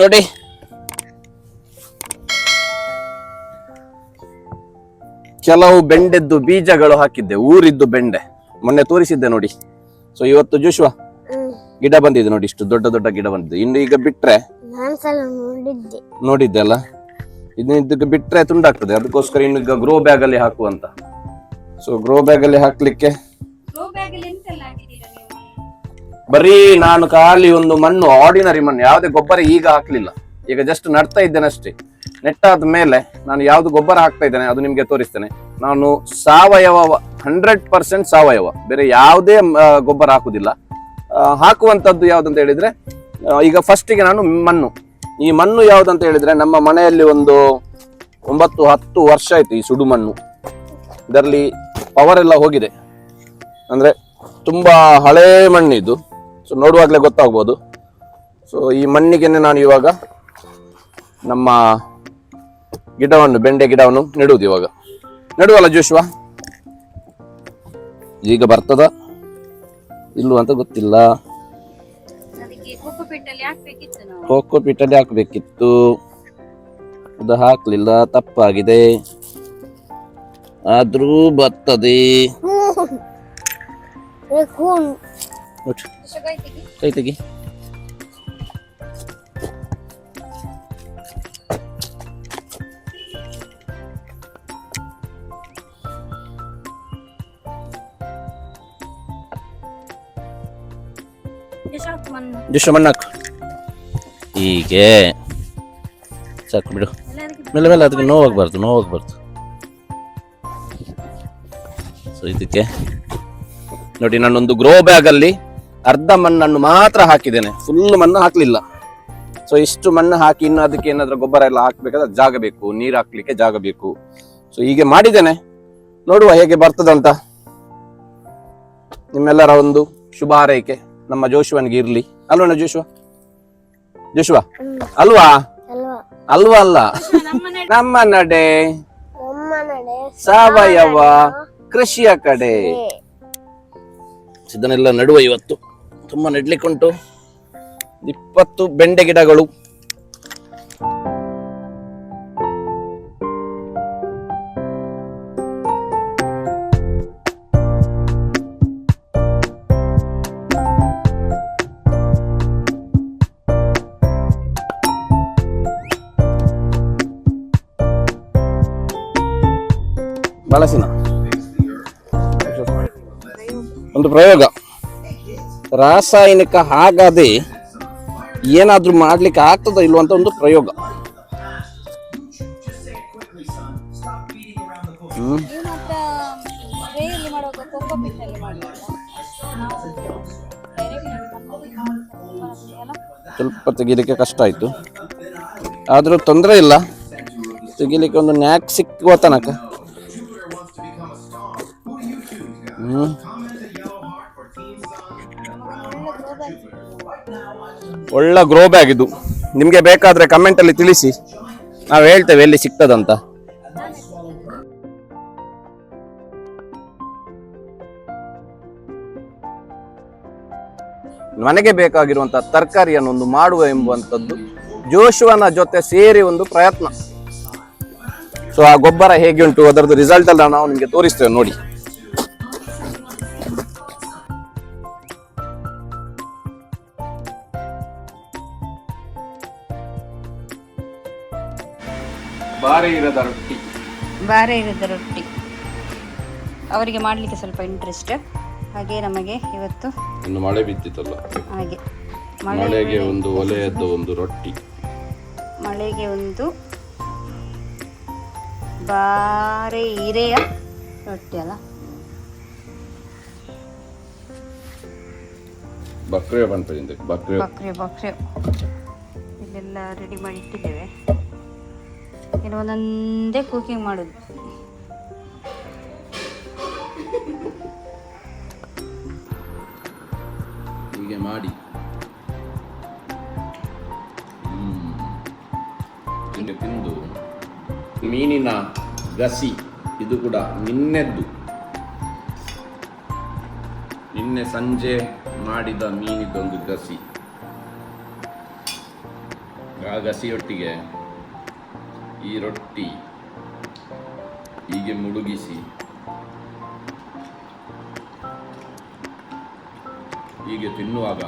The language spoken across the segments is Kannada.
ನೋಡಿ ಕೆಲವು ಬೆಂಡೆದ್ದು ಬೀಜಗಳು ಹಾಕಿದ್ದೆ, ಊರಿದ್ದು ಬೆಂಡೆ ಮೊನ್ನೆ ತೋರಿಸಿದ್ದೆ ನೋಡಿ. ಸೊ ಇವತ್ತು ಜೋಶ್ವಾ ಗಿಡ ಬಂದಿದೆ ನೋಡಿ, ಇಷ್ಟು ದೊಡ್ಡ ದೊಡ್ಡ ಗಿಡ ಬಂದಿದೆ. ಇನ್ನು ಈಗ ಬಿಟ್ರೆ ನೋಡಿದ್ದೆ ಅಲ್ಲ, ಇದಕ್ಕೆ ಬಿಟ್ರೆ ತುಂಡಾಗ್ತದೆ. ಅದಕ್ಕೋಸ್ಕರ ಇನ್ನು ಈಗ ಗ್ರೋ ಬ್ಯಾಗ್ ಅಲ್ಲಿ ಹಾಕುವಂತ. ಸೊ ಗ್ರೋ ಬ್ಯಾಗ್ ಅಲ್ಲಿ ಹಾಕ್ಲಿಕ್ಕೆ ಬರೀ ನಾನು ಖಾಲಿ ಒಂದು ಮಣ್ಣು, ಆರ್ಡಿನರಿ ಮಣ್ಣು, ಯಾವುದೇ ಗೊಬ್ಬರ ಈಗ ಹಾಕ್ಲಿಲ್ಲ. ಈಗ ಜಸ್ಟ್ ನಡ್ತಾ ಇದ್ದೇನೆ ಅಷ್ಟೇ. ನೆಟ್ಟಾದ ಮೇಲೆ ನಾನು ಯಾವ್ದು ಗೊಬ್ಬರ ಹಾಕ್ತಾ ಇದ್ದೇನೆ ಅದು ನಿಮ್ಗೆ ತೋರಿಸ್ತೇನೆ. ನಾನು ಸಾವಯವ 100% ಸಾವಯವ, ಬೇರೆ ಯಾವುದೇ ಗೊಬ್ಬರ ಹಾಕುದಿಲ್ಲ. ಹಾಕುವಂತದ್ದು ಯಾವ್ದಂತ ಹೇಳಿದ್ರೆ, ಈಗ ಫಸ್ಟಿಗೆ ನಾನು ಮಣ್ಣು, ಈ ಮಣ್ಣು ಯಾವ್ದಂತ ಹೇಳಿದ್ರೆ ನಮ್ಮ ಮನೆಯಲ್ಲಿ ಒಂದು 9-10 ವರ್ಷ ಆಯ್ತು ಈ ಸುಡು ಮಣ್ಣು. ಇದರಲ್ಲಿ ಪವರ್ ಎಲ್ಲ ಹೋಗಿದೆ, ಅಂದ್ರೆ ತುಂಬಾ ಹಳೇ ಮಣ್ಣು ಇದು. ಸೊ ನೋಡುವಾಗ್ಲೇ ಗೊತ್ತಾಗ್ಬೋದು. ಸೊ ಈ ಮಣ್ಣಿಗೆನೆ ನಾನು ಇವಾಗ ನಮ್ಮ ಗಿಡವನ್ನು, ಬೆಂಡೆ ಗಿಡವನ್ನು ನೆಡುವುದು. ಇವಾಗ ನೆಡುವಲ್ಲ ಜೋಶ್ವಾ? ಈಗ ಬರ್ತದ ಇಲ್ವ ಅಂತ ಗೊತ್ತಿಲ್ಲ. ಕೋಕೋ ಪೀಟಲ್ಲಿ ಹಾಕ್ಬೇಕಿತ್ತು, ಅದು ಹಾಕ್ಲಿಲ್ಲ, ತಪ್ಪಾಗಿದೆ. ಆದ್ರೂ ಬರ್ತದೆ. ಕೈ ತೆಗಿ. ಮಣ್ಣಾಕು ಹೀಗೆ ಸಾಕು ಬಿಡು. ಮೇಲೆ ಮೇಲೆ ಅದಕ್ಕೆ ನೋವಾಗಬಾರ್ದು. ಸೊ ಇದಕ್ಕೆ ನೋಡಿ, ನಾನೊಂದು ಗ್ರೋ ಬ್ಯಾಗ್ ಅಲ್ಲಿ ಅರ್ಧ ಮಣ್ಣನ್ನು ಮಾತ್ರ ಹಾಕಿದ್ದೇನೆ, ಫುಲ್ ಮಣ್ಣು ಹಾಕ್ಲಿಲ್ಲ. ಸೊ ಇಷ್ಟು ಮಣ್ಣು ಹಾಕಿ ಇನ್ನು ಅದಕ್ಕೆ ಏನಾದ್ರೂ ಗೊಬ್ಬರ ಎಲ್ಲ ಹಾಕ್ಬೇಕಾದ್ರೆ ಜಾಗ ಬೇಕು, ನೀರು ಹಾಕ್ಲಿಕ್ಕೆ ಜಾಗ ಬೇಕು. ಸೊ ಹೀಗೆ ಮಾಡಿದ್ದೇನೆ, ನೋಡುವ ಹೇಗೆ ಬರ್ತದಂತ. ನಿಮ್ಮೆಲ್ಲರ ಒಂದು ಶುಭ ಹಾರೈಕೆ ನಮ್ಮ ಜೋಶ್ವನ್ಗೆ ಇರ್ಲಿ ಅಲ್ವಾ? ಜೋಶ್ವಾ ಅಲ್ವಾ? ಅಲ್ಲ, ನಮ್ಮ ನಡೆ ಸಾವಯವ ಕೃಷಿಯ ಕಡೆ. ಇದನ್ನೆಲ್ಲ ನೆಡುವ. ಇವತ್ತು ತುಂಬಾ ನೆಡ್ಲಿಕ್ಕುಂಟು. 20 ಬೆಂಡೆ ಗಿಡಗಳು. ಬಳಸಿನ ಒಂದು ಪ್ರಯೋಗ, ರಾಸಾಯನಿಕ ಆಗದೆ ಏನಾದ್ರೂ ಮಾಡ್ಲಿಕ್ಕೆ ಆಗ್ತದ ಇಲ್ವ ಅಂತ ಒಂದು ಪ್ರಯೋಗ. ಸ್ವಲ್ಪ ತೆಗಿಲಿಕ್ಕೆ ಕಷ್ಟ ಆಯ್ತು, ಆದ್ರೂ ತೊಂದರೆ ಇಲ್ಲ. ತೆಗಿಲಿಕ್ಕೆ ಒಂದು ನ್ಯಾಕ್ ಸಿಕ್ಕುವ ತನಕ. ಒಳ್ಳೆ ಗ್ರೋ ಬ್ಯಾಗ್ ಇದು. ನಿಮ್ಗೆ ಬೇಕಾದ್ರೆ ಕಮೆಂಟ್ ಅಲ್ಲಿ ತಿಳಿಸಿ, ನಾವು ಹೇಳ್ತೇವೆ ಎಲ್ಲಿ ಸಿಗ್ತದಂತ. ಮನೆಗೆ ಬೇಕಾಗಿರುವಂತಹ ತರಕಾರಿಯನ್ನು ಒಂದು ಮಾಡುವ ಎಂಬುವಂಥದ್ದು ಜೋಶ್ವನ ಜೊತೆ ಸೇರಿ ಒಂದು ಪ್ರಯತ್ನ. ಸೊ ಆ ಗೊಬ್ಬರ ಹೇಗೆ ಉಂಟು, ಅದರದ್ದು ರಿಸಲ್ಟ್ ಎಲ್ಲ ನಾವು ನಿಮ್ಗೆ ತೋರಿಸ್ತೇವೆ ನೋಡಿ. ಬಾರೆ ಇರದ ರೊಟ್ಟಿ ಅವರಿಗೆ ಮಾಡಲಿಕ್ಕೆ ಸ್ವಲ್ಪ ಇಂಟ್ರೆಸ್ಟ್. ಹಾಗೆ ನಮಗೆ ಇವತ್ತು ಇನ್ನು ಮಳೆ ಬಿದ್ದಿತ್ತಲ್ಲ, ಹಾಗೆ ಮಳೆಗೆ ಒಂದು ಒಲೆಯದ್ದು ಒಂದು ರೊಟ್ಟಿ, ಮಳೆಗೆ ಒಂದು ಬಾರೆ ಹಿರೆಯ ರೊಟ್ಟಿ ಅಲ್ಲ, ಬಕ್ರೆ ಇಲ್ಲೆಲ್ಲ ರೆಡಿ ಮಾಡಿ ಇಟ್ಟಿದ್ದೇವೆ. ಇನ್ನು ಒಂದೊಂದೇ ಕುಕಿಂಗ್ ಮಾಡೋದು. ಹೀಗೆ ಮಾಡಿ ಹೀಗೆ ತಿಂದು. ಮೀನಿನ ಗಸಿ ಇದು ಕೂಡ ನಿನ್ನೆ ಸಂಜೆ ಮಾಡಿದ ಮೀನಿದೊಂದು ಗಸಿ. ಆ ಗಸಿಯೊಟ್ಟಿಗೆ ಈ ರೊಟ್ಟಿ ಹೀಗೆ ಮುಳುಗಿಸಿ ಹೀಗೆ ತಿನ್ನುವಾಗ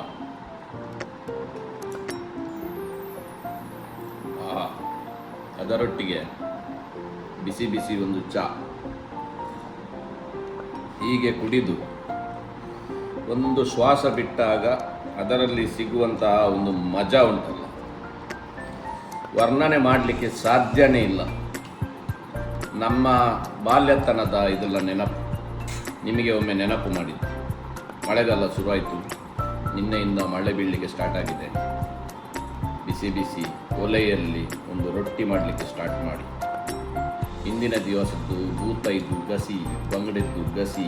ಅದರೊಟ್ಟಿಗೆ ಬಿಸಿ ಬಿಸಿ ಒಂದು ಚಾ ಹೀಗೆ ಕುಡಿದು ಒಂದು ಶ್ವಾಸ ಬಿಟ್ಟಾಗ ಅದರಲ್ಲಿ ಸಿಗುವಂತಹ ಒಂದು ಮಜಾ ಉಂಟಲ್ಲ, ವರ್ಣನೆ ಮಾಡಲಿಕ್ಕೆ ಸಾಧ್ಯನೇ ಇಲ್ಲ. ನಮ್ಮ ಬಾಲ್ಯತನದ ಇದೆಲ್ಲ ನೆನಪು ನಿಮಗೆ ಒಮ್ಮೆ ನೆನಪು ಮಾಡಿದ್ದು. ಮಳೆಗಾಲ ಶುರುವಾಯಿತು, ನಿನ್ನೆಯಿಂದ ಮಳೆ ಬೀಳಲಿಕ್ಕೆ ಸ್ಟಾರ್ಟ್ ಆಗಿದೆ. ಬಿಸಿ ಬಿಸಿ ಒಲೆಯಲ್ಲಿ ಒಂದು ರೊಟ್ಟಿ ಮಾಡಲಿಕ್ಕೆ ಸ್ಟಾರ್ಟ್ ಮಾಡಿ. ಹಿಂದಿನ ದಿವಸದ್ದು ಬೂತೈದು ಗಸಿ, ಬಂಗಡಿದ್ದು ಗಸಿ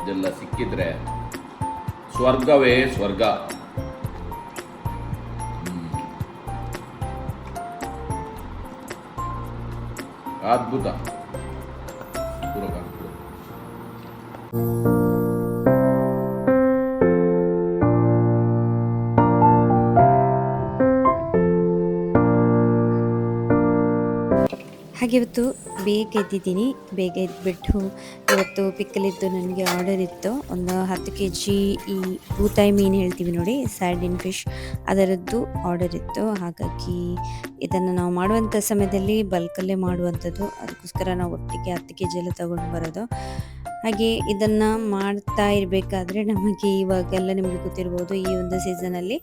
ಇದೆಲ್ಲ ಸಿಕ್ಕಿದ್ರೆ ಸ್ವರ್ಗವೇ ಸ್ವರ್ಗ. ಅದ್ಭುತ. ಹಾಗೆ ಇವತ್ತು ಬೇಗ ಎದ್ದಿದ್ದೀನಿ. ಬೇಗ ಎದ್ದುಬಿಟ್ಟು ಇವತ್ತು ಪಿಕ್ಕಲಿದ್ದು ನನಗೆ ಆರ್ಡರ್ ಇತ್ತು. ಒಂದು 10 kg ಈ ಬೂತಾಯಿ ಮೀನು ಹೇಳ್ತೀವಿ ನೋಡಿ, ಸ್ಯಾರ್ಡಿನ್ ಫಿಶ್, ಅದರದ್ದು ಆರ್ಡರ್ ಇತ್ತು. ಹಾಗಾಗಿ ಇದನ್ನು ನಾವು ಮಾಡುವಂಥ ಸಮಯದಲ್ಲಿ ಬಲ್ಕಲ್ಲೇ ಮಾಡುವಂಥದ್ದು. ಅದಕ್ಕೋಸ್ಕರ ನಾವು ಒಟ್ಟಿಗೆ 10 kg ಎಲ್ಲ ತೊಗೊಂಡು ಬರೋದು. ಹಾಗೆ ಇದನ್ನು ಮಾಡ್ತಾ ಇರಬೇಕಾದ್ರೆ ನಮಗೆ ಇವಾಗೆಲ್ಲ ನಿಮಗೆ ಗೊತ್ತಿರ್ಬೋದು, ಈ ಒಂದು ಸೀಸನಲ್ಲಿ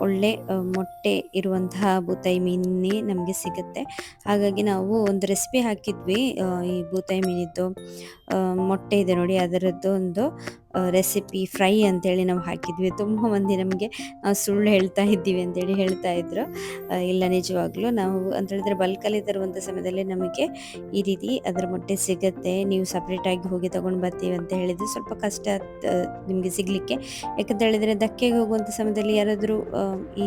ಒಳ್ಳೆ ಮೊಟ್ಟೆ ಇರುವಂತಹ ಬೂತಾಯಿ ಮೀನೇ ನಮಗೆ ಸಿಗುತ್ತೆ. ಹಾಗಾಗಿ ನಾವು ಒಂದು ರೆಸಿಪಿ ಹಾಕಿದ್ವಿ, ಈ ಬೂತಾಯಿ ಮೀನಿದ್ದು ಮೊಟ್ಟೆ ಇದೆ ನೋಡಿ, ಅದರದ್ದು ಒಂದು ರೆಸಿಪಿ ಫ್ರೈ ಅಂತೇಳಿ ನಾವು ಹಾಕಿದ್ವಿ. ತುಂಬ ಮಂದಿ ನಮಗೆ ನಾವು ಸುಳ್ಳು ಹೇಳ್ತಾ ಇದ್ದೀವಿ ಅಂತೇಳಿ ಹೇಳ್ತಾ ಇದ್ರು. ಇಲ್ಲ, ನಿಜವಾಗ್ಲೂ ನಾವು ಅಂತ ಹೇಳಿದ್ರೆ ಬಲ್ಕಲ್ಲಿ ತರುವಂಥ ಸಮಯದಲ್ಲಿ ನಮಗೆ ಈ ರೀತಿ ಅದರ ಮೊಟ್ಟೆ ಸಿಗುತ್ತೆ. ನೀವು ಸಪ್ರೇಟಾಗಿ ಹೋಗಿ ತೊಗೊಂಡು ಬರ್ತೀವಿ ಅಂತ ಹೇಳಿದರೆ ಸ್ವಲ್ಪ ಕಷ್ಟ ನಿಮಗೆ ಸಿಗಲಿಕ್ಕೆ. ಯಾಕಂತ ಹೇಳಿದರೆ ಧಕ್ಕೆಗೆ ಹೋಗುವಂಥ ಸಮಯದಲ್ಲಿ ಯಾರಾದರೂ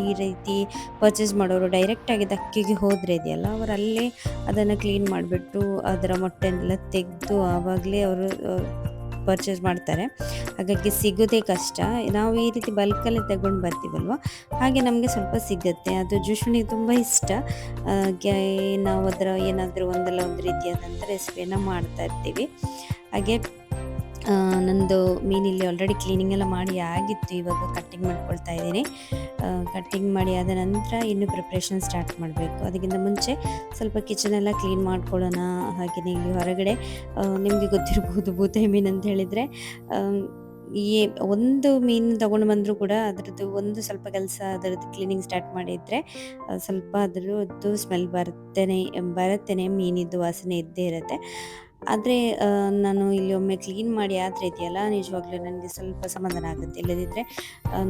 ಈ ರೀತಿ ಪರ್ಚೇಸ್ ಮಾಡೋರು ಡೈರೆಕ್ಟಾಗಿ ಧಕ್ಕೆಗೆ ಹೋದರೆ ಇದೆಯಲ್ಲ, ಅವರು ಅಲ್ಲೇ ಅದನ್ನು ಕ್ಲೀನ್ ಮಾಡಿಬಿಟ್ಟು ಅದರ ಮೊಟ್ಟೆನೆಲ್ಲ ತೆಗೆದು ಆವಾಗಲೇ ಅವರು ಪರ್ಚೇಸ್ ಮಾಡ್ತಾರೆ. ಹಾಗಾಗಿ ಸಿಗೋದೇ ಕಷ್ಟ. ನಾವು ಈ ರೀತಿ ಬಲ್ಕಲ್ಲಿ ತಗೊಂಡು ಬರ್ತೀವಲ್ವ, ಹಾಗೆ ನಮಗೆ ಸ್ವಲ್ಪ ಸಿಗುತ್ತೆ. ಅದು ಜುಶ್ವನಿಗೆ ತುಂಬ ಇಷ್ಟ. ನಾವು ಅದರ ಏನಾದರೂ ಒಂದಲ್ಲ ಒಂದು ರೀತಿಯಾದಂಥ ರೆಸಿಪಿಯನ್ನು ಮಾಡ್ತಾ ಇರ್ತೀವಿ. ಹಾಗೆ ನಂದು ಮೀನಿಲ್ಲಿ ಆಲ್ರೆಡಿ ಕ್ಲೀನಿಂಗ್ ಎಲ್ಲ ಮಾಡಿ ಆಗಿತ್ತು. ಇವಾಗ ಕಟ್ಟಿಂಗ್ ಮಾಡ್ಕೊಳ್ತಾ ಇದ್ದೀನಿ. ಕಟ್ಟಿಂಗ್ ಮಾಡಿ ಆದ ನಂತರ ಇನ್ನು ಪ್ರಿಪ್ರೇಷನ್ ಸ್ಟಾರ್ಟ್ ಮಾಡಬೇಕು. ಅದಕ್ಕಿಂತ ಮುಂಚೆ ಸ್ವಲ್ಪ ಕಿಚನೆಲ್ಲ ಕ್ಲೀನ್ ಮಾಡ್ಕೊಳ್ಳೋಣ. ಹಾಗೆಯೇ ಇಲ್ಲಿ ಹೊರಗಡೆ ನಿಮಗೆ ಗೊತ್ತಿರ್ಬೋದು, ಬೂತಾಯಿ ಮೀನು ಅಂತ ಹೇಳಿದರೆ ಈ ಒಂದು ಮೀನು ತೊಗೊಂಡು ಬಂದರೂ ಕೂಡ ಅದರದ್ದು ಒಂದು ಸ್ವಲ್ಪ ಕೆಲಸ ಅದರದ್ದು ಕ್ಲೀನಿಂಗ್ ಸ್ಟಾರ್ಟ್ ಮಾಡಿದರೆ ಸ್ವಲ್ಪ ಅದರದ್ದು ಸ್ಮೆಲ್ ಬರುತ್ತೇನೆ ಮೀನಿದ್ದು ವಾಸನೆ ಇದ್ದೇ ಇರುತ್ತೆ. ಆದರೆ ನಾನು ಇಲ್ಲಿ ಒಮ್ಮೆ ಕ್ಲೀನ್ ಮಾಡಿ ಆದರೆ ಇದೆಯಲ್ಲ, ನಿಜವಾಗ್ಲೂ ನನಗೆ ಸ್ವಲ್ಪ ಸಮಾಧಾನ ಆಗುತ್ತೆ. ಇಲ್ಲದಿದ್ದರೆ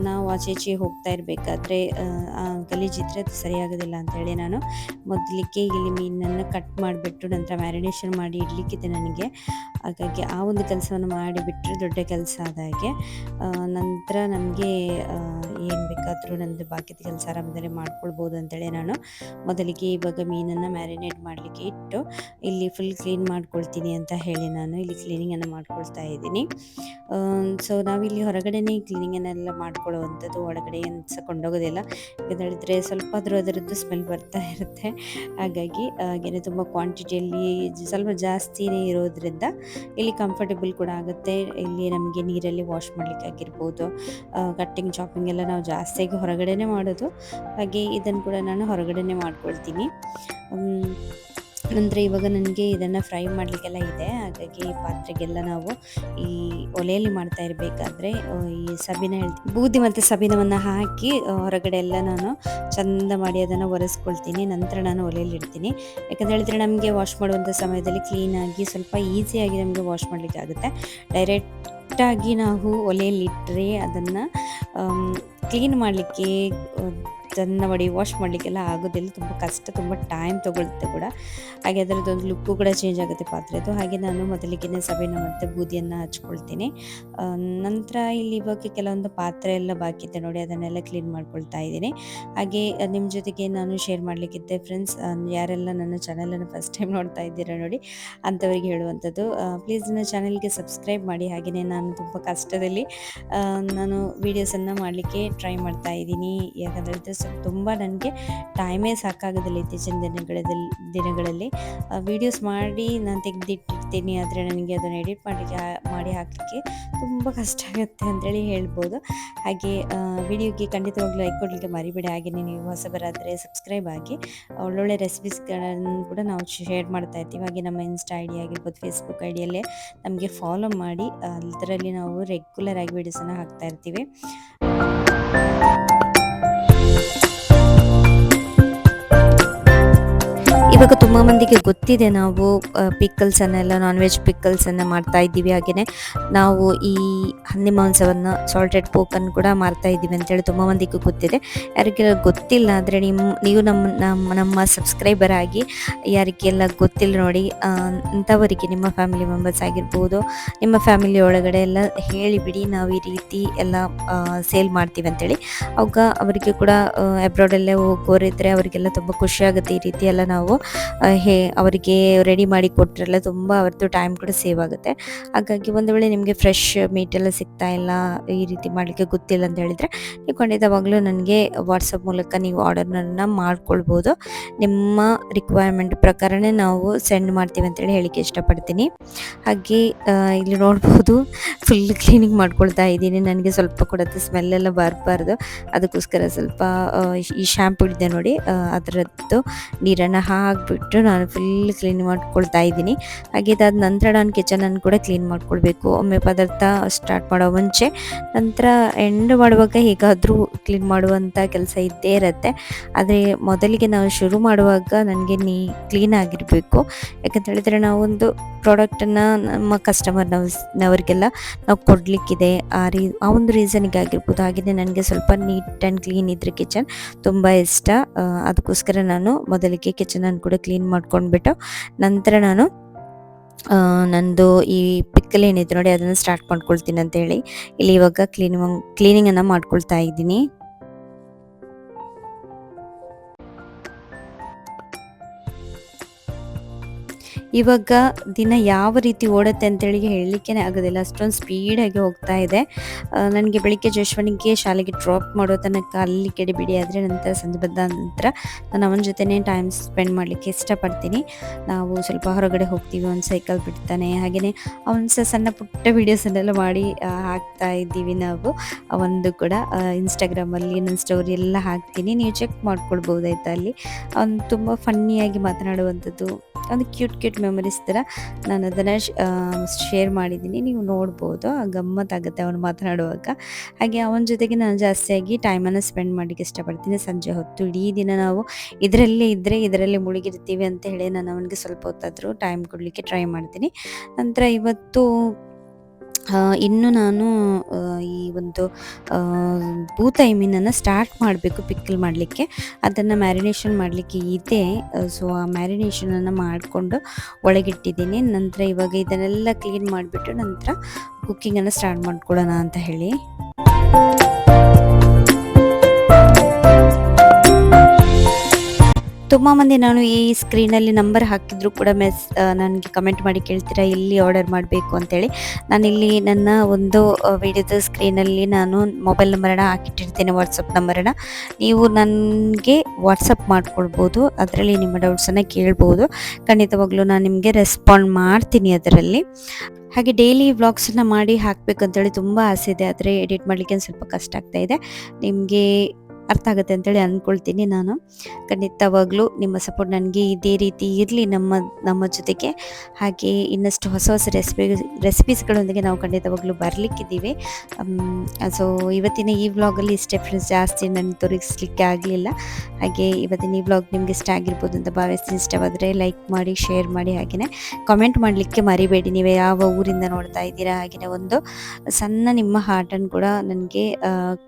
ನಾವು ಆಚೆ ಈಚೆ ಹೋಗ್ತಾ ಇರಬೇಕಾದ್ರೆ ಗಲೀಜಿದ್ರೆ ಅದು ಸರಿಯಾಗೋದಿಲ್ಲ ಅಂಥೇಳಿ ನಾನು ಮೊದಲಿಗೆ ಇಲ್ಲಿ ಮೀನನ್ನು ಕಟ್ ಮಾಡಿಬಿಟ್ಟು ನಂತರ ಮ್ಯಾರಿನೇಷನ್ ಮಾಡಿ ಇಡಲಿಕ್ಕಿದೆ ನನಗೆ. ಹಾಗಾಗಿ ಆ ಒಂದು ಕೆಲಸವನ್ನು ಮಾಡಿಬಿಟ್ರೆ ದೊಡ್ಡ ಕೆಲಸ ಆದ ಹಾಗೆ. ನಂತರ ನಮಗೆ ಏನು ಬೇಕಾದರೂ ನಂದು ಬಾಕಿದ ಕೆಲಸ ಆರಾಮದಲ್ಲಿ ಮಾಡ್ಕೊಳ್ಬೋದು ಅಂತೇಳಿ ನಾನು ಮೊದಲಿಗೆ ಇವಾಗ ಮೀನನ್ನು ಮ್ಯಾರಿನೇಟ್ ಮಾಡಲಿಕ್ಕೆ ಇಟ್ಟು ಇಲ್ಲಿ ಫುಲ್ ಕ್ಲೀನ್ ಮಾಡ್ಕೊಳ್ತೀನಿ ಅಂತ ಹೇಳಿ ನಾನು ಇಲ್ಲಿ ಕ್ಲೀನಿಂಗನ್ನು ಮಾಡ್ಕೊಳ್ತಾ ಇದ್ದೀನಿ. ಸೊ ನಾವಿಲ್ಲಿ ಹೊರಗಡೆನೇ ಕ್ಲೀನಿಂಗನ್ನೆಲ್ಲ ಮಾಡ್ಕೊಳ್ಳುವಂಥದ್ದು, ಒಳಗಡೆ ಏನು ಸಹ ಕೊಂಡೋಗೋದಿಲ್ಲ. ಯಾಕಂತ ಹೇಳಿದ್ರೆ ಸ್ವಲ್ಪ ಅದರದ್ದು ಸ್ಮೆಲ್ ಬರ್ತಾ ಇರುತ್ತೆ. ಹಾಗಾಗಿ ಹಾಗೆಯೇ ತುಂಬ ಕ್ವಾಂಟಿಟಿಯಲ್ಲಿ ಸ್ವಲ್ಪ ಜಾಸ್ತಿನೇ ಇರೋದ್ರಿಂದ ಇಲ್ಲಿ ಕಂಫರ್ಟೇಬಲ್ ಕೂಡ ಆಗುತ್ತೆ. ಇಲ್ಲಿ ನಮಗೆ ನೀರಲ್ಲಿ ವಾಶ್ ಮಾಡಲಿಕ್ಕಾಗಿರ್ಬೋದು, ಕಟ್ಟಿಂಗ್ ಚಾಪಿಂಗ್ ಎಲ್ಲ ನಾವು ಜಾಸ್ತಿಯಾಗಿ ಹೊರಗಡೆನೇ ಮಾಡೋದು. ಹಾಗೆ ಇದನ್ನು ಕೂಡ ನಾನು ಹೊರಗಡೆನೇ ಮಾಡ್ಕೊಳ್ತೀನಿ. ನಂತರ ಇವಾಗ ನನಗೆ ಇದನ್ನು ಫ್ರೈ ಮಾಡಲಿಕ್ಕೆಲ್ಲ ಇದೆ. ಹಾಗಾಗಿ ಪಾತ್ರೆಗೆಲ್ಲ ನಾವು ಈ ಒಲೆಯಲ್ಲಿ ಮಾಡ್ತಾ ಇರಬೇಕಾದ್ರೆ ಈ ಬೂದಿ ಮತ್ತು ಸಬೀನವನ್ನು ಹಾಕಿ ಹೊರಗಡೆ ಎಲ್ಲ ನಾನು ಚಂದ ಮಾಡಿ ಅದನ್ನು ಒರೆಸ್ಕೊಳ್ತೀನಿ. ನಂತರ ನಾನು ಒಲೆಯಲ್ಲಿ ಇಡ್ತೀನಿ. ಯಾಕಂತ ಹೇಳಿದರೆ ನಮಗೆ ವಾಶ್ ಮಾಡುವಂಥ ಸಮಯದಲ್ಲಿ ಕ್ಲೀನಾಗಿ ಸ್ವಲ್ಪ ಈಸಿಯಾಗಿ ನಮಗೆ ವಾಶ್ ಮಾಡಲಿಕ್ಕೆ ಆಗುತ್ತೆ. ಡೈರೆಕ್ಟಾಗಿ ನಾವು ಒಲೆಯಲ್ಲಿ ಇಟ್ಟರೆ ಅದನ್ನು ಕ್ಲೀನ್ ಮಾಡಲಿಕ್ಕೆ ಅದನ್ನು ವಾಶ್ ಮಾಡಲಿಕ್ಕೆಲ್ಲ ಆಗೋದಿಲ್ಲ. ತುಂಬ ಕಷ್ಟ, ತುಂಬ ಟೈಮ್ ತೊಗೊಳುತ್ತೆ ಕೂಡ. ಹಾಗೆ ಅದರದ್ದೊಂದು ಲುಕ್ಕು ಕೂಡ ಚೇಂಜ್ ಆಗುತ್ತೆ ಪಾತ್ರೆದು. ಹಾಗೆ ನಾನು ಮೊದಲಿಗೆ ಸಬೀನ ಮತ್ತು ಬೂದಿಯನ್ನು ಹಚ್ಕೊಳ್ತೀನಿ. ನಂತರ ಇಲ್ಲಿ ಇವಾಗ ಕೆಲವೊಂದು ಪಾತ್ರೆ ಎಲ್ಲ ಬಾಕಿ ಇದೆ ನೋಡಿ, ಅದನ್ನೆಲ್ಲ ಕ್ಲೀನ್ ಮಾಡ್ಕೊಳ್ತಾ ಇದ್ದೀನಿ. ಹಾಗೆ ನಿಮ್ಮ ಜೊತೆಗೆ ನಾನು ಶೇರ್ ಮಾಡಲಿಕ್ಕಿದ್ದೆ ಫ್ರೆಂಡ್ಸ್, ಯಾರೆಲ್ಲ ನನ್ನ ಚಾನಲನ್ನು ಫಸ್ಟ್ ಟೈಮ್ ನೋಡ್ತಾ ಇದ್ದೀರಾ ನೋಡಿ ಅಂಥವರಿಗೆ ಹೇಳುವಂಥದ್ದು, ಪ್ಲೀಸ್ ನನ್ನ ಚಾನಲ್ಗೆ ಸಬ್ಸ್ಕ್ರೈಬ್ ಮಾಡಿ. ಹಾಗೆಯೇ ನಾನು ತುಂಬ ಕಷ್ಟದಲ್ಲಿ ನಾನು ವೀಡಿಯೋಸನ್ನು ಮಾಡಲಿಕ್ಕೆ ಟ್ರೈ ಮಾಡ್ತಾ ಇದ್ದೀನಿ. ಯಾಕಂತ ಹೇಳಿದ್ರೆ ತುಂಬ ನನಗೆ ಟೈಮೇ ಸಾಕಾಗೋದಿಲ್ಲ ಇತ್ತೀಚಿನ ದಿನಗಳಲ್ಲಿ ವೀಡಿಯೋಸ್ ಮಾಡಿ ನಾನು ತೆಗೆದಿಟ್ಟಿರ್ತೀನಿ, ಆದರೆ ನನಗೆ ಅದನ್ನು ಎಡಿಟ್ ಮಾಡಿ ಹಾಕಲಿಕ್ಕೆ ತುಂಬ ಕಷ್ಟ ಆಗುತ್ತೆ ಅಂತೇಳಿ ಹೇಳ್ಬೋದು. ಹಾಗೆ ವಿಡಿಯೋಗೆ ಖಂಡಿತವಾಗ್ಲೂ ಲೈಕ್ ಕೊಡಲಿಕ್ಕೆ ಮರಿಬೇಡಿ. ಹಾಗೆಯೇ ನೀವು ಹೊಸಬರಾದರೆ ಸಬ್ಸ್ಕ್ರೈಬ್ ಆಗಿ. ಒಳ್ಳೊಳ್ಳೆ ರೆಸಿಪೀಸ್ಗಳನ್ನು ಕೂಡ ನಾವು ಶೇರ್ ಮಾಡ್ತಾ ಇರ್ತೀವಿ. ಹಾಗೆ ನಮ್ಮ ಇನ್ಸ್ಟಾ ಐ ಡಿ ಆಗಿರ್ಬೋದು, ಫೇಸ್ಬುಕ್ ಐ ಡಿಯಲ್ಲೇ ನಮಗೆ ಫಾಲೋ ಮಾಡಿ. ಅದರಲ್ಲಿ ನಾವು ರೆಗ್ಯುಲರ್ ಆಗಿ ವೀಡಿಯೋಸನ್ನು ಹಾಕ್ತಾ ಇರ್ತೀವಿ. ಇವಾಗ ತುಂಬ ಮಂದಿಗೆ ಗೊತ್ತಿದೆ ನಾವು ಪಿಕಲ್ಸನ್ನೆಲ್ಲ ನಾನ್ ವೆಜ್ ಪಿಕಲ್ಸನ್ನು ಮಾಡ್ತಾ ಇದ್ದೀವಿ. ಹಾಗೆಯೇ ನಾವು ಈ ಹಂದಿ ಮಾಂಸವನ್ನು ಸಾಲ್ಟೆಡ್ ಪೋಕನ್ನು ಕೂಡ ಮಾಡ್ತಾ ಇದ್ದೀವಿ ಅಂತೇಳಿ ತುಂಬ ಮಂದಿಗೆ ಗೊತ್ತಿದೆ. ಯಾರಿಗೆಲ್ಲ ಗೊತ್ತಿಲ್ಲ ಅಂದರೆ ನೀವು ನಮ್ಮ ಸಬ್ಸ್ಕ್ರೈಬರ್ ಆಗಿ. ಯಾರಿಗೆಲ್ಲ ಗೊತ್ತಿಲ್ಲ ನೋಡಿ ಅಂಥವರಿಗೆ ನಿಮ್ಮ ಫ್ಯಾಮಿಲಿ ಮೆಂಬರ್ಸ್ ಆಗಿರ್ಬೋದು, ನಿಮ್ಮ ಫ್ಯಾಮಿಲಿ ಒಳಗಡೆ ಎಲ್ಲ ಹೇಳಿಬಿಡಿ ನಾವು ಈ ರೀತಿ ಎಲ್ಲ ಸೇಲ್ ಮಾಡ್ತೀವಿ ಅಂತೇಳಿ. ಆವಾಗ ಅವರಿಗೆ ಕೂಡ ಅಬ್ರಾಡಲ್ಲೇ ಹೋಗೋರಿದ್ದರೆ ಅವರಿಗೆಲ್ಲ ತುಂಬ ಖುಷಿಯಾಗುತ್ತೆ. ಈ ರೀತಿ ಎಲ್ಲ ನಾವು ಅವರಿಗೆ ರೆಡಿ ಮಾಡಿ ಕೊಟ್ಟರೆಲ್ಲ ತುಂಬ ಅವ್ರದ್ದು ಟೈಮ್ ಕೂಡ ಸೇವ್ ಆಗುತ್ತೆ. ಹಾಗಾಗಿ ಒಂದು ವೇಳೆ ನಿಮಗೆ ಫ್ರೆಶ್ ಮೀಟ್ ಎಲ್ಲ ಸಿಗ್ತಾ ಇಲ್ಲ, ಈ ರೀತಿ ಮಾಡಲಿಕ್ಕೆ ಗೊತ್ತಿಲ್ಲ ಅಂತ ಹೇಳಿದರೆ ನೀವು ಖಂಡಿತವಾಗ್ಲೂ ನನಗೆ ವಾಟ್ಸಪ್ ಮೂಲಕ ನೀವು ಆರ್ಡರ್ನ ಮಾಡ್ಕೊಳ್ಬೋದು. ನಿಮ್ಮ ರಿಕ್ವೈರ್ಮೆಂಟ್ ಪ್ರಕಾರನೇ ನಾವು ಸೆಂಡ್ ಮಾಡ್ತೀವಿ ಅಂತೇಳಿ ಹೇಳಿಕ್ಕೆ ಇಷ್ಟಪಡ್ತೀನಿ. ಹಾಗೆ ಇಲ್ಲಿ ನೋಡ್ಬೋದು ಫುಲ್ ಕ್ಲೀನಿಂಗ್ ಮಾಡ್ಕೊಳ್ತಾ ಇದ್ದೀನಿ. ನನಗೆ ಸ್ವಲ್ಪ ಕೂಡ ಸ್ಮೆಲ್ಲೆಲ್ಲ ಬರಬಾರ್ದು, ಅದಕ್ಕೋಸ್ಕರ ಸ್ವಲ್ಪ ಈ ಶ್ಯಾಂಪು ಇದೆ ನೋಡಿ ಅದರದ್ದು ನೀರನ್ನು ಹಾಕಿಬಿಟ್ಟು ನಾನು ಫುಲ್ ಕ್ಲೀನ್ ಮಾಡ್ಕೊಳ್ತಾ ಇದ್ದೀನಿ. ಹಾಗೆ ಇದಾದ ನಂತರ ನಾನು ಕಿಚನನ್ನು ಕೂಡ ಕ್ಲೀನ್ ಮಾಡ್ಕೊಳ್ಬೇಕು. ಒಮ್ಮೆ ಪದಾರ್ಥ ಸ್ಟಾರ್ಟ್ ಮಾಡೋ ಮುಂಚೆ, ನಂತರ ಎಂಡ್ ಮಾಡುವಾಗ ಹೇಗಾದರೂ ಕ್ಲೀನ್ ಮಾಡುವಂಥ ಕೆಲಸ ಇದ್ದೇ ಇರುತ್ತೆ. ಆದರೆ ಮೊದಲಿಗೆ ನಾವು ಶುರು ಮಾಡುವಾಗ ನನಗೆ ಕ್ಲೀನ್ ಆಗಿರಬೇಕು. ಯಾಕಂತ ಹೇಳಿದರೆ ನಾವೊಂದು ಪ್ರಾಡಕ್ಟನ್ನು ನಮ್ಮ ಕಸ್ಟಮರ್ನವರಿಗೆಲ್ಲ ನಾವು ಕೊಡಲಿಕ್ಕಿದೆ, ಆ ಒಂದು ರೀಸನಿಗೆ ಆಗಿರ್ಬೋದು. ಹಾಗೆಯೇ ನನಗೆ ಸ್ವಲ್ಪ ನೀಟ್ ಆ್ಯಂಡ್ ಕ್ಲೀನ್ ಇದ್ದರೆ ಕಿಚನ್ ತುಂಬ ಇಷ್ಟ. ಅದಕ್ಕೋಸ್ಕರ ನಾನು ಮೊದಲಿಗೆ ಕಿಚನನ್ನು ಕೂಡ ಕ್ಲೀನ್ ಮಾಡ್ಕೊಂಡ್ಬಿಟ್ಟು ನಂತರ ನಾನು ನಂದು ಈ ಪಿಕ್ಕಲ್ ಏನಿದೆ ನೋಡಿ ಅದನ್ನು ಸ್ಟಾರ್ಟ್ ಮಾಡ್ಕೊಳ್ತೀನಿ ಅಂತೇಳಿ ಇಲ್ಲಿ ಇವಾಗ ಕ್ಲೀನಿಂಗನ್ನು ಮಾಡ್ಕೊಳ್ತಾ ಇದ್ದೀನಿ. ಇವಾಗ ದಿನ ಯಾವ ರೀತಿ ಓಡುತ್ತೆ ಅಂತೇಳಿ ಹೇಳಲಿಕ್ಕೆ ಆಗೋದಿಲ್ಲ, ಅಷ್ಟೊಂದು ಸ್ಪೀಡಾಗಿ ಹೋಗ್ತಾ ಇದೆ. ನನಗೆ ಬೆಳಿಗ್ಗೆ ಜಶ್ವನಿಗೆ ಶಾಲೆಗೆ ಡ್ರಾಪ್ ಮಾಡೋ ತನಕ ಅಲ್ಲಿ ಕೆಡಿಬಿಡಿ ಆದರೆ ನಂತರ ಸಂಜೆ ಬಂದ ನಂತರ ನಾನು ಅವನ ಜೊತೆನೇ ಟೈಮ್ ಸ್ಪೆಂಡ್ ಮಾಡಲಿಕ್ಕೆ ಇಷ್ಟಪಡ್ತೀನಿ. ನಾವು ಸ್ವಲ್ಪ ಹೊರಗಡೆ ಹೋಗ್ತೀವಿ, ಒಂದು ಸೈಕಲ್ ಬಿಡ್ತಾನೆ, ಹಾಗೆಯೇ ಅವನು ಸಣ್ಣ ಪುಟ್ಟ ವೀಡಿಯೋಸನ್ನೆಲ್ಲ ಮಾಡಿ ಹಾಕ್ತಾ ಇದ್ದೀವಿ ನಾವು. ಒಂದು ಕೂಡ ಇನ್ಸ್ಟಾಗ್ರಾಮಲ್ಲಿ ನನ್ನ ಸ್ಟೋರಿ ಎಲ್ಲ ಹಾಕ್ತೀನಿ, ನೀವು ಚೆಕ್ ಮಾಡ್ಕೊಳ್ಬೋದಾಯ್ತು. ಅಲ್ಲಿ ಅವನು ತುಂಬ ಫನ್ನಿಯಾಗಿ ಮಾತನಾಡುವಂಥದ್ದು, ಒಂದು ಕ್ಯೂಟ್ ಮೆಮೊರೀಸ್ ಥರ ನಾನು ಅದನ್ನು ಶೇರ್ ಮಾಡಿದ್ದೀನಿ, ನೀವು ನೋಡ್ಬೋದು. ಗಮ್ಮತ್ತಾಗುತ್ತೆ ಅವನು ಮಾತನಾಡುವಾಗ. ಹಾಗೆ ಅವನ ಜೊತೆಗೆ ನಾನು ಜಾಸ್ತಿಯಾಗಿ ಟೈಮನ್ನು ಸ್ಪೆಂಡ್ ಮಾಡಲಿಕ್ಕೆ ಇಷ್ಟಪಡ್ತೀನಿ. ಸಂಜೆ ಹೊತ್ತು ಇಡೀ ದಿನ ನಾವು ಇದರಲ್ಲೇ ಮುಳುಗಿರ್ತೀವಿ ಅಂತ ಹೇಳಿ ನಾನು ಅವನಿಗೆ ಸ್ವಲ್ಪ ಹೊತ್ತಾದರೂ ಟೈಮ್ ಕೊಡಲಿಕ್ಕೆ ಟ್ರೈ ಮಾಡ್ತೀನಿ. ನಂತರ ಇವತ್ತು ಇನ್ನು ನಾನು ಈ ಒಂದು ಬೂತಾಯಿ ಮೀನನ್ನು ಸ್ಟಾರ್ಟ್ ಮಾಡಬೇಕು ಪಿಕ್ಕಲ್ ಮಾಡಲಿಕ್ಕೆ. ಅದನ್ನು ಮ್ಯಾರಿನೇಷನ್ ಮಾಡಲಿಕ್ಕೆ ಇದೆ. ಸೊ ಆ ಮ್ಯಾರಿನೇಷನನ್ನು ಮಾಡಿಕೊಂಡು ಒಳಗಿಟ್ಟಿದ್ದೀನಿ. ನಂತರ ಇವಾಗ ಇದನ್ನೆಲ್ಲ ಕ್ಲೀನ್ ಮಾಡಿಬಿಟ್ಟು ನಂತರ ಕುಕ್ಕಿಂಗನ್ನು ಸ್ಟಾರ್ಟ್ ಮಾಡ್ಕೊಳ್ಳೋಣ ಅಂತ ಹೇಳಿ. ತುಂಬ ಮಂದಿ ನಾನು ಈ ಸ್ಕ್ರೀನಲ್ಲಿ ನಂಬರ್ ಹಾಕಿದ್ರು ಕೂಡ ನನಗೆ ಕಮೆಂಟ್ ಮಾಡಿ ಕೇಳ್ತೀರಾ ಎಲ್ಲಿ ಆರ್ಡರ್ ಮಾಡಬೇಕು ಅಂತೇಳಿ. ನಾನಿಲ್ಲಿ ನನ್ನ ಒಂದು ವಿಡಿಯೋದ ಸ್ಕ್ರೀನಲ್ಲಿ ನಾನು ಮೊಬೈಲ್ ನಂಬರನ್ನು ಹಾಕಿಟ್ಟಿರ್ತೇನೆ, ವಾಟ್ಸಪ್ ನಂಬರನ್ನು. ನೀವು ನನಗೆ ವಾಟ್ಸಪ್ ಮಾಡ್ಕೊಳ್ಬೋದು, ಅದರಲ್ಲಿ ನಿಮ್ಮ ಡೌಟ್ಸನ್ನು ಕೇಳ್ಬೋದು. ಖಂಡಿತವಾಗ್ಲೂ ನಾನು ನಿಮಗೆ ರೆಸ್ಪಾಂಡ್ ಮಾಡ್ತೀನಿ ಅದರಲ್ಲಿ. ಹಾಗೆ ಡೈಲಿ ವ್ಲಾಗ್ಸನ್ನು ಮಾಡಿ ಹಾಕಬೇಕಂತೇಳಿ ತುಂಬ ಆಸೆ ಇದೆ, ಆದರೆ ಎಡಿಟ್ ಮಾಡಲಿಕ್ಕೆ ಸ್ವಲ್ಪ ಕಷ್ಟ ಆಗ್ತಾ ಇದೆ. ನಿಮಗೆ ಅರ್ಥ ಆಗುತ್ತೆ ಅಂತೇಳಿ ಅಂದ್ಕೊಳ್ತೀನಿ ನಾನು. ಖಂಡಿತವಾಗ್ಲೂ ನಿಮ್ಮ ಸಪೋರ್ಟ್ ನನಗೆ ಇದೇ ರೀತಿ ಇರಲಿ ನಮ್ಮ ಜೊತೆಗೆ. ಹಾಗೆ ಇನ್ನಷ್ಟು ಹೊಸ ರೆಸಿಪೀಸ್ಗಳೊಂದಿಗೆ ನಾವು ಖಂಡಿತವಾಗ್ಲೂ ಬರಲಿಕ್ಕಿದ್ದೀವಿ. ಸೊ ಇವತ್ತಿನ ಈ ವ್ಲಾಗಲ್ಲಿ ಇಷ್ಟೇ ಫ್ರೆಂಡ್ಸ್, ಜಾಸ್ತಿ ನನಗೆ ತೋರಿಸಲಿಕ್ಕೆ ಆಗಲಿಲ್ಲ. ಹಾಗೆ ಇವತ್ತಿನ ಈ ವ್ಲಾಗ್ ನಿಮಗೆ ಇಷ್ಟ ಆಗಿರ್ಬೋದು ಅಂತ ಭಾವಿಸ್ತೀನಿ. ಇಷ್ಟವಾದರೆ ಲೈಕ್ ಮಾಡಿ, ಶೇರ್ ಮಾಡಿ, ಹಾಗೆಯೇ ಕಾಮೆಂಟ್ ಮಾಡಲಿಕ್ಕೆ ಮರಿಬೇಡಿ. ನೀವು ಯಾವ ಊರಿಂದ ನೋಡ್ತಾ ಇದ್ದೀರಾ, ಹಾಗೆಯೇ ಒಂದು ಸಣ್ಣ ನಿಮ್ಮ ಹಾರ್ಟನ್ನು ಕೂಡ ನನಗೆ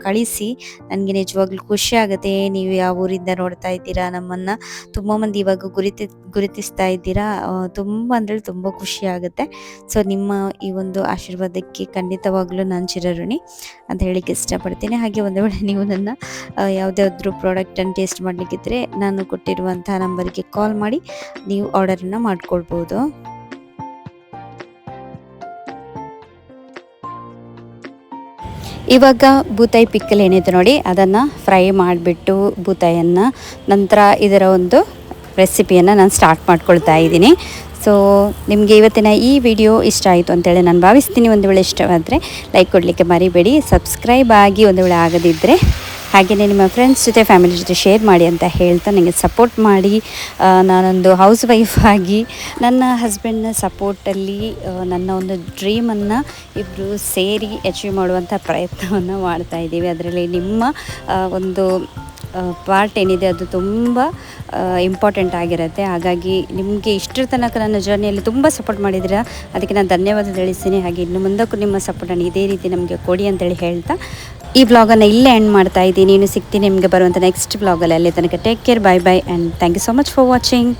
ಕಳಿಸಿ. ನನಗೆ ನಿಜವಾಗ್ಲೂ ಖುಷಿ ಆಗುತ್ತೆ. ನೀವು ಯಾವ ಊರಿಂದ ನೋಡ್ತಾ ಇದ್ದೀರಾ, ನಮ್ಮನ್ನು ತುಂಬ ಮಂದಿ ಇವಾಗ ಗುರುತಿಸ್ತಾ ಇದ್ದೀರಾ. ತುಂಬ ಅಂದರೆ ತುಂಬ ಖುಷಿ ಆಗುತ್ತೆ. ಸೊ ನಿಮ್ಮ ಈ ಒಂದು ಆಶೀರ್ವಾದಕ್ಕೆ ಖಂಡಿತವಾಗ್ಲೂ ನಾನು ಚಿರಋಣಿ ಅಂತ ಹೇಳಿಕ್ಕೆ ಇಷ್ಟಪಡ್ತೀನಿ. ಹಾಗೆ ಒಂದು ವೇಳೆ ನೀವು ನನ್ನ ಯಾವುದಾದ್ರೂ ಪ್ರಾಡಕ್ಟನ್ನು ಟೇಸ್ಟ್ ಮಾಡಲಿಕ್ಕಿದ್ರೆ ನಾನು ಕೊಟ್ಟಿರುವಂತಹ ನಂಬರಿಗೆ ಕಾಲ್ ಮಾಡಿ ನೀವು ಆರ್ಡರನ್ನು ಮಾಡ್ಕೊಳ್ಬೋದು. ಇವಾಗ ಬೂತಾಯಿ ಪಿಕ್ಕಲ್ ಏನಿದೆ ನೋಡಿ ಅದನ್ನು ಫ್ರೈ ಮಾಡಿಬಿಟ್ಟು ಬೂತಾಯಿಯನ್ನು ನಂತರ ಇದರ ಒಂದು ರೆಸಿಪಿಯನ್ನು ನಾನು ಸ್ಟಾರ್ಟ್ ಮಾಡ್ಕೊಳ್ತಾ ಇದ್ದೀನಿ. ಸೊ ನಿಮಗೆ ಇವತ್ತಿನ ಈ ವಿಡಿಯೋ ಇಷ್ಟ ಆಯಿತು ಅಂತೇಳಿ ನಾನು ಭಾವಿಸ್ತೀನಿ. ಒಂದು ವೇಳೆ ಇಷ್ಟವಾದರೆ ಲೈಕ್ ಕೊಡಲಿಕ್ಕೆ ಮರಿಬೇಡಿ. ಸಬ್ಸ್ಕ್ರೈಬ್ ಆಗಿ ಒಂದು ವೇಳೆ ಆಗದಿದ್ದರೆ ಹಾಗೆಯೇ ನಿಮ್ಮ ಫ್ರೆಂಡ್ಸ್ ಜೊತೆ ಫ್ಯಾಮಿಲಿ ಜೊತೆ ಶೇರ್ ಮಾಡಿ ಅಂತ ಹೇಳ್ತಾ ನನಗೆ ಸಪೋರ್ಟ್ ಮಾಡಿ. ನಾನೊಂದು ಹೌಸ್ ವೈಫ್ ಆಗಿ ನನ್ನ ಹಸ್ಬೆಂಡ್ನ ಸಪೋರ್ಟಲ್ಲಿ ನನ್ನ ಒಂದು ಡ್ರೀಮನ್ನು ಇಬ್ಬರು ಸೇರಿ ಅಚೀವ್ ಮಾಡುವಂಥ ಪ್ರಯತ್ನವನ್ನು ಮಾಡ್ತಾಯಿದ್ದೀವಿ. ಅದರಲ್ಲಿ ನಿಮ್ಮ ಒಂದು ಪಾರ್ಟ್ ಏನಿದೆ ಅದು ತುಂಬ ಇಂಪಾರ್ಟೆಂಟ್ ಆಗಿರುತ್ತೆ. ಹಾಗಾಗಿ ನಿಮಗೆ ಇಷ್ಟರ ತನಕ ನನ್ನ ಜರ್ನಿಯಲ್ಲಿ ತುಂಬ ಸಪೋರ್ಟ್ ಮಾಡಿದ್ದೀರಾ, ಅದಕ್ಕೆ ನಾನು ಧನ್ಯವಾದ ತಿಳಿಸ್ತೀನಿ. ಹಾಗೆ ಇನ್ನು ಮುಂದಕ್ಕೂ ನಿಮ್ಮ ಸಪೋರ್ಟನ್ನು ಇದೇ ರೀತಿ ನಮಗೆ ಕೊಡಿ ಅಂತೇಳಿ ಹೇಳ್ತಾ ಈ ವ್ಲಾಗನ್ನು ಇಲ್ಲೇ ಎಂಡ್ ಮಾಡ್ತಾ ಇದ್ದೀನಿ. ಇನ್ನು ಸಿಗ್ತೀನಿ ನಿಮಗೆ ಬರುವಂಥ ನೆಕ್ಸ್ಟ್ ವ್ಲಾಗಲ್ಲಿ. ಅಲ್ಲಿ ತನಕ take care, bye bye and thank you so much for watching.